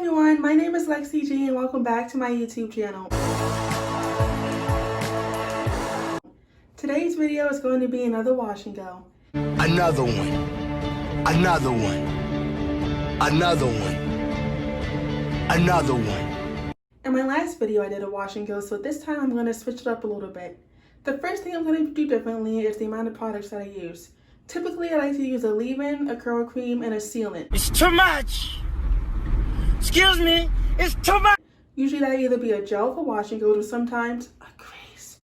everyone, my name is Lexi G and welcome back to my YouTube channel. Today's video is going to be another wash and go. Another one. Another one. Another one. Another one. In my last video I did a wash and go, so this time I'm going to switch it up a little bit. The first thing I'm going to do differently is the amount of products that I use. Typically I like to use a leave-in, a curl cream, and a sealant. It's too much. Excuse me, it's too much. Usually that either be a gel for wash and go or sometimes a grease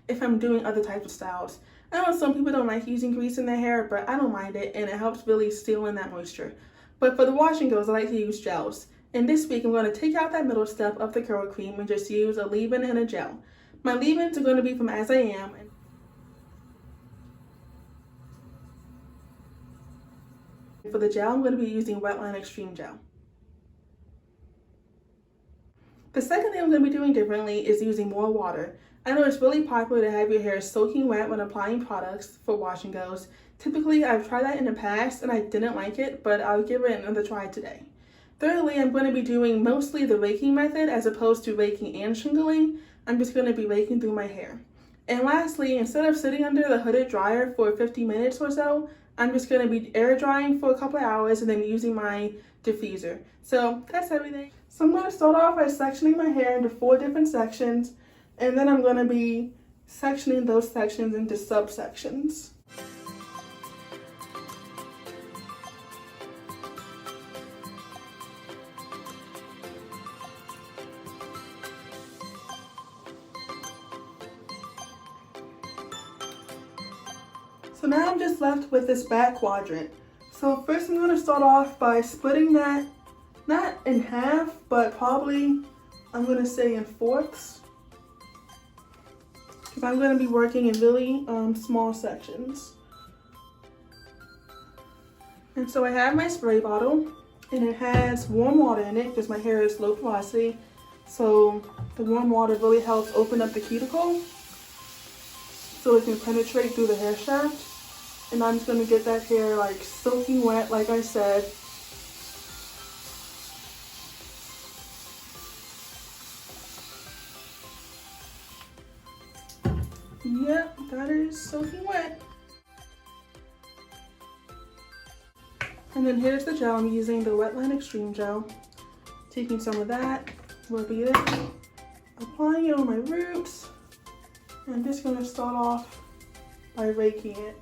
if I'm doing other types of styles. I know some people don't like using grease in their hair, but I don't mind it and it helps really seal in that moisture. But for the wash and goes, I like to use gels. And this week I'm going to take out that middle step of the curl cream and just use a leave-in and a gel. My leave-ins are going to be from As I Am. For the gel, I'm going to be using Wetline Extreme Gel. The second thing I'm going to be doing differently is using more water. I know it's really popular to have your hair soaking wet when applying products for wash and goes. Typically, I've tried that in the past and I didn't like it, but I'll give it another try today. Thirdly, I'm going to be doing mostly the raking method as opposed to raking and shingling. I'm just going to be raking through my hair. And lastly, instead of sitting under the hooded dryer for 50 minutes or so, I'm just going to be air drying for a couple of hours and then using my diffuser. So that's everything. So I'm going to start off by sectioning my hair into 4 different sections, and then I'm going to be sectioning those sections into subsections. So now I'm just left with this back quadrant. So first I'm going to start off by splitting that, not in half, but probably I'm going to say in fourths. Because I'm going to be working in really small sections. And so I have my spray bottle and it has warm water in it because my hair is low porosity. So the warm water really helps open up the cuticle so it can penetrate through the hair shaft. And I'm just going to get that hair like soaking wet, like I said. Yep, that is soaking wet. And then here's the gel. I'm using the Wetline Extreme Gel. Taking some of that, rubbing it in, applying it on my roots. And I'm just going to start off by raking it.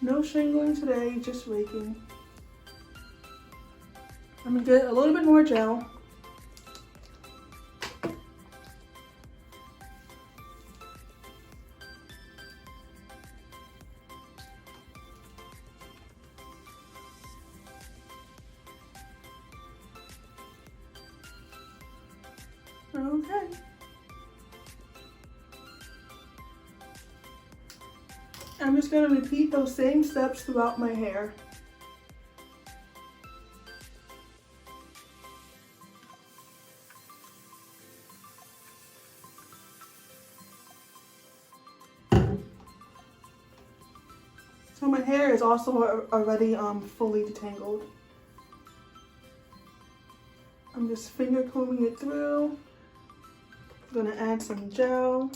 No shingling today, just raking. I'm gonna get a little bit more gel. Okay. I'm just going to repeat those same steps throughout my hair. So my hair is also already fully detangled. I'm just finger combing it through. I'm going to add some gel.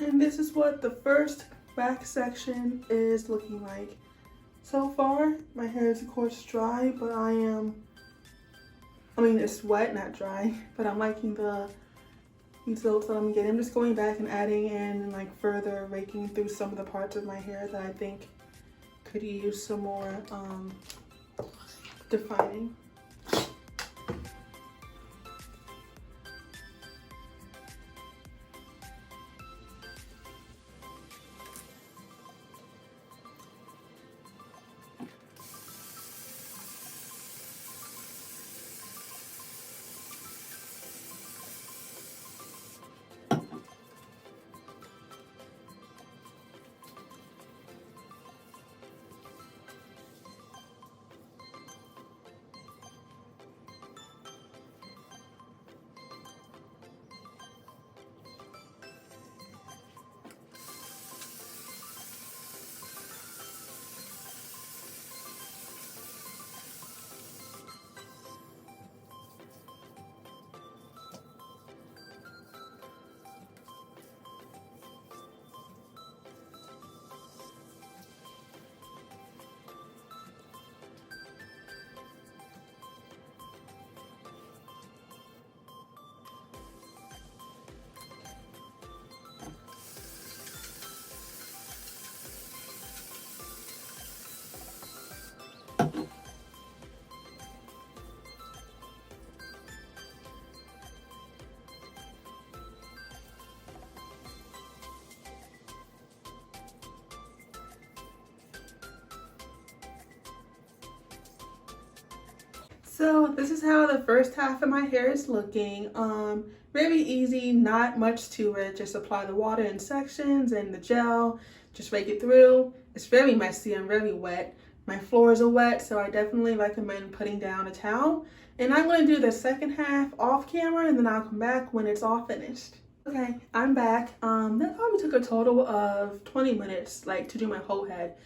And this is what the first back section is looking like. So far, my hair is of course dry, but it's wet, not dry, but I'm liking the results that I'm getting. I'm just going back and adding in and like further raking through some of the parts of my hair that I think could use some more defining. So this is how the first half of my hair is looking. Very easy, not much to it. Just apply the water in sections and the gel, just rake it through. It's very messy and very wet. My floors are wet, so I definitely recommend putting down a towel. And I'm going to do the second half off camera, and then I'll come back when it's all finished. Okay, I'm back. That probably took a total of 20 minutes, like to do my whole head.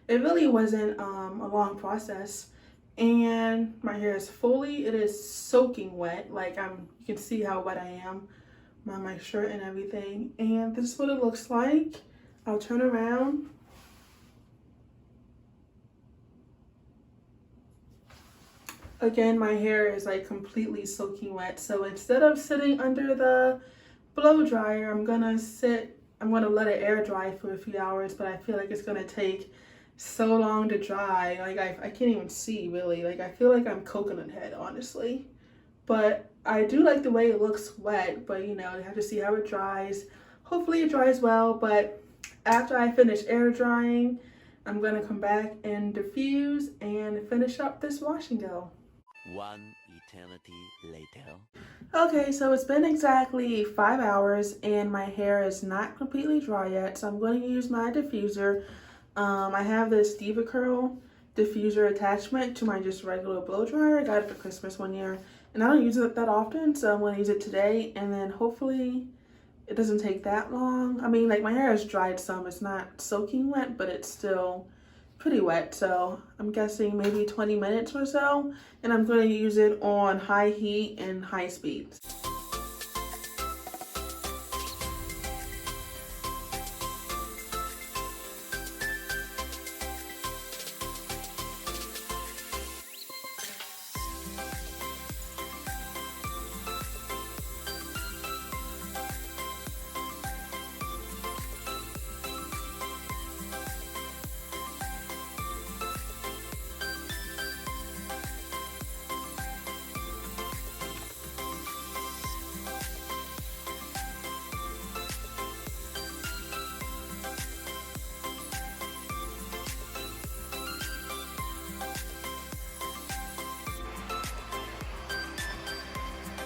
It really wasn't a long process. And my hair is it is soaking wet. Like you can see how wet I am on my shirt and everything. And this is what it looks like. I'll turn around. Again, my hair is like completely soaking wet. So instead of sitting under the blow dryer, I'm gonna let it air dry for a few hours, but I feel like it's gonna take so long to dry. Like I can't even see really. Like I feel like I'm coconut head, honestly. But I do like the way it looks wet, but you have to see how it dries. Hopefully it dries well, but after I finish air drying, I'm gonna come back and diffuse and finish up this wash and go. One eternity later. Okay, so it's been exactly 5 hours and my hair is not completely dry yet, so I'm going to use my diffuser. I have this Diva Curl diffuser attachment to my just regular blow dryer. I got it for Christmas one year, and I don't use it that often, so I'm going to use it today, and then hopefully it doesn't take that long. I mean, like my hair has dried some. It's not soaking wet, but it's still pretty wet, so I'm guessing maybe 20 minutes or so, and I'm going to use it on high heat and high speeds.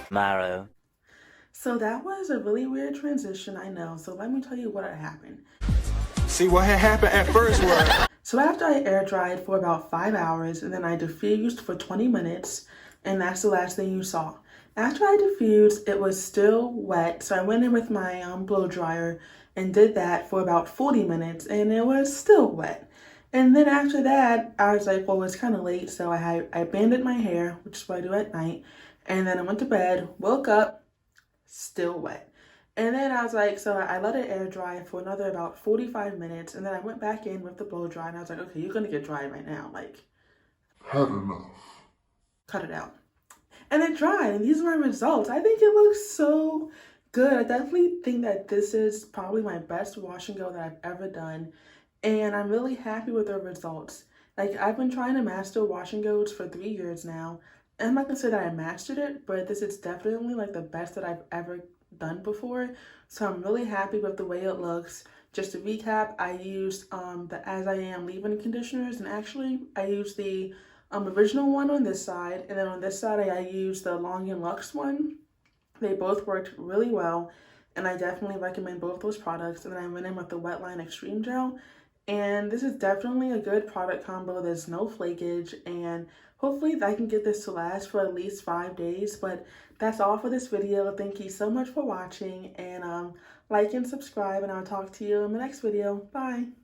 Tomorrow. So that was a really weird transition, I know. So let me tell you what had happened. See, what had happened at first was... So after I air dried for about 5 hours and then I diffused for 20 minutes, and that's the last thing you saw. After I diffused, it was still wet. So I went in with my blow dryer and did that for about 40 minutes and it was still wet. And then after that, I was like, well, it's kind of late. So I banded my hair, which is what I do at night. And then I went to bed, woke up, still wet. And then I was like, so I let it air dry for another about 45 minutes. And then I went back in with the blow dry and I was like, okay, you're going to get dry right now. Like, Had enough. cut it out. And it dried, and these are my results. I think it looks so good. I definitely think that this is probably my best wash and go that I've ever done. And I'm really happy with the results. Like, I've been trying to master wash and goes for 3 years now. And I'm not gonna say that I mastered it, but this is definitely like the best that I've ever done before. So I'm really happy with the way it looks. Just to recap, I used the As I Am leave-in conditioners, and actually I used the original one on this side, and then on this side I used the Long and Luxe one. They both worked really well, and I definitely recommend both those products. And then I went in with the Wetline Extreme Gel, and this is definitely a good product combo. There's no flakage, and hopefully I can get this to last for at least 5 days. But that's all for this video. Thank you so much for watching, and like and subscribe, and I'll talk to you in the next video. Bye.